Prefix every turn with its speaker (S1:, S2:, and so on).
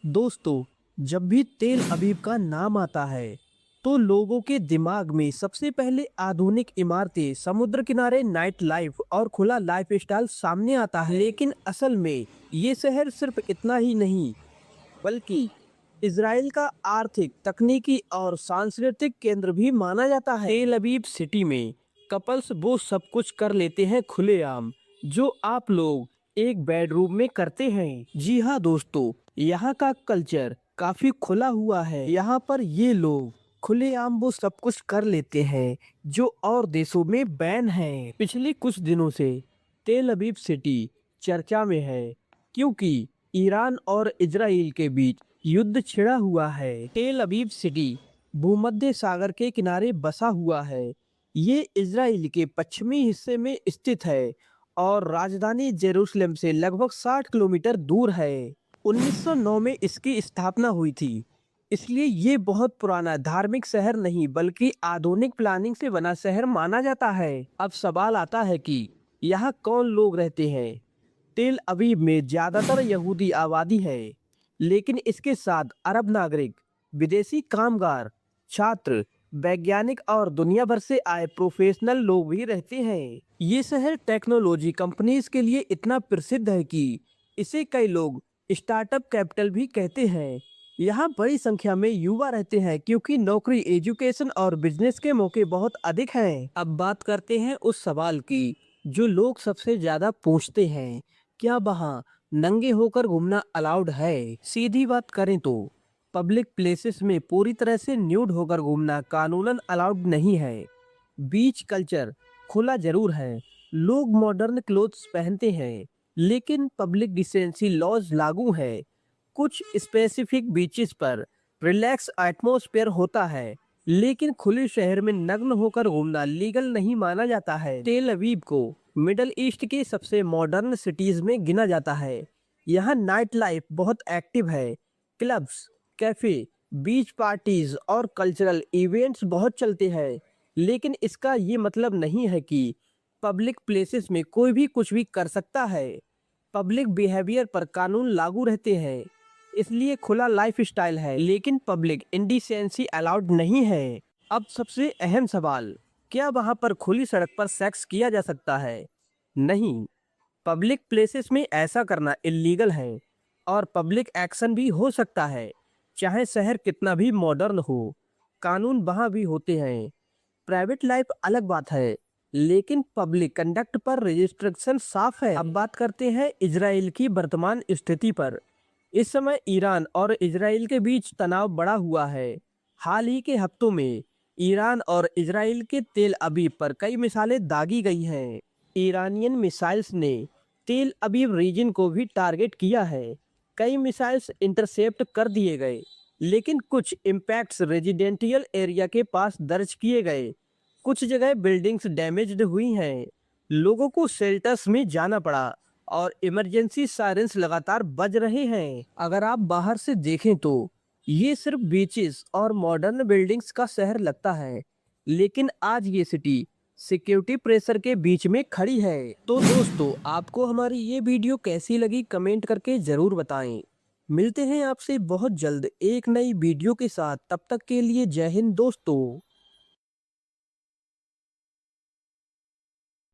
S1: दोस्तों, जब भी तेल अवीव का नाम आता है तो लोगों के दिमाग में सबसे पहले आधुनिक इमारतें, समुद्र किनारे, नाइट लाइफ और खुला लाइफस्टाइल सामने आता है। लेकिन असल में ये शहर सिर्फ इतना ही नहीं, बल्कि इजराइल का आर्थिक, तकनीकी और सांस्कृतिक केंद्र भी माना जाता है। तेल अवीव सिटी में कपल्स वो सब कुछ कर लेते हैं खुलेआम, जो आप लोग एक बेडरूम में करते हैं। जी हाँ दोस्तों, यहाँ का कल्चर काफी खुला हुआ है। यहाँ पर ये लोग खुलेआम वो सब कुछ कर लेते हैं जो और देशों में बैन है। पिछले कुछ दिनों से तेल अवीव सिटी चर्चा में है, क्योंकि ईरान और इजराइल के बीच युद्ध छिड़ा हुआ है। तेल अवीव सिटी भूमध्य सागर के किनारे बसा हुआ है। ये इजराइल के पश्चिमी हिस्से में स्थित है और राजधानी जेरूसलम से लगभग 60 किलोमीटर दूर है। 1909 में इसकी स्थापना हुई थी, इसलिए ये बहुत पुराना धार्मिक शहर नहीं बल्कि आधुनिक प्लानिंग से बना शहर माना जाता है। अब सवाल आता है कि यहाँ कौन लोग रहते हैं। तेल अवीव में ज्यादातर यहूदी आबादी है, लेकिन इसके साथ अरब नागरिक, विदेशी कामगार, छात्र, वैज्ञानिक और दुनिया भर से आए प्रोफेशनल लोग भी रहते हैं। ये शहर टेक्नोलॉजी कंपनीज के लिए इतना प्रसिद्ध है कि इसे कई लोग स्टार्टअप कैपिटल भी कहते हैं। यहाँ बड़ी संख्या में युवा रहते हैं क्योंकि नौकरी, एजुकेशन और बिजनेस के मौके बहुत अधिक हैं। अब बात करते हैं उस सवाल की जो लोग सबसे ज्यादा पूछते हैं, क्या वहाँ नंगे होकर घूमना अलाउड है? सीधी बात करें तो पब्लिक प्लेसेस में पूरी तरह से न्यूड होकर घूमना कानूनन अलाउड नहीं है। बीच कल्चर खुला जरूर है, लोग मॉडर्न क्लोथ्स पहनते हैं, लेकिन पब्लिक डिसेंसी लॉज लागू है। कुछ स्पेसिफिक बीचेस पर रिलैक्स एटमॉस्फेयर होता है, लेकिन खुले शहर में नग्न होकर घूमना लीगल नहीं माना जाता है। तेल अवीव को मिडल ईस्ट के सबसे मॉडर्न सिटीज में गिना जाता है। यहाँ नाइट लाइफ बहुत एक्टिव है। क्लब्स, कैफे, बीच पार्टीज और कल्चरल इवेंट्स बहुत चलते हैं, लेकिन इसका ये मतलब नहीं है कि पब्लिक प्लेसेस में कोई भी कुछ भी कर सकता है। पब्लिक बिहेवियर पर कानून लागू रहते हैं, इसलिए खुला लाइफस्टाइल है, लेकिन पब्लिक इंडिसेंसी अलाउड नहीं है। अब सबसे अहम सवाल, क्या वहां पर खुली सड़क पर सेक्स किया जा सकता है? नहीं, पब्लिक प्लेसेस में ऐसा करना इलीगल है और पब्लिक एक्शन भी हो सकता है। चाहे शहर कितना भी मॉडर्न हो, कानून वहां भी होते हैं। प्राइवेट लाइफ अलग बात है, लेकिन पब्लिक कंडक्ट पर रिस्ट्रिक्शन साफ है। अब बात करते हैं इजराइल की वर्तमान स्थिति पर। इस समय ईरान और इजराइल के बीच तनाव बढ़ा हुआ है। हाल ही के हफ्तों में ईरान और इजराइल के तेल अवीव पर कई मिसाइलें दागी गई हैं। ईरानियन मिसाइल्स ने तेल अवीव रीजन को भी टारगेट किया है। कई मिसाइल्स इंटरसेप्ट कर दिए गए, लेकिन कुछ इम्पैक्ट्स रेजिडेंशियल एरिया के पास दर्ज किए गए। कुछ जगह बिल्डिंग्स डैमेज्ड हुई हैं, लोगों को शेल्टर्स में जाना पड़ा और इमरजेंसी सायरन्स लगातार बज रहे हैं। अगर आप बाहर से देखें तो ये सिर्फ बीचेस और मॉडर्न बिल्डिंग्स का शहर लगता है, लेकिन आज ये सिटी सिक्योरिटी प्रेशर के बीच में खड़ी है। तो दोस्तों, आपको हमारी ये वीडियो कैसी लगी कमेंट करके जरूर बताएं। मिलते हैं आपसे बहुत जल्द एक नई वीडियो के साथ, तब तक के लिए जय हिंद दोस्तों।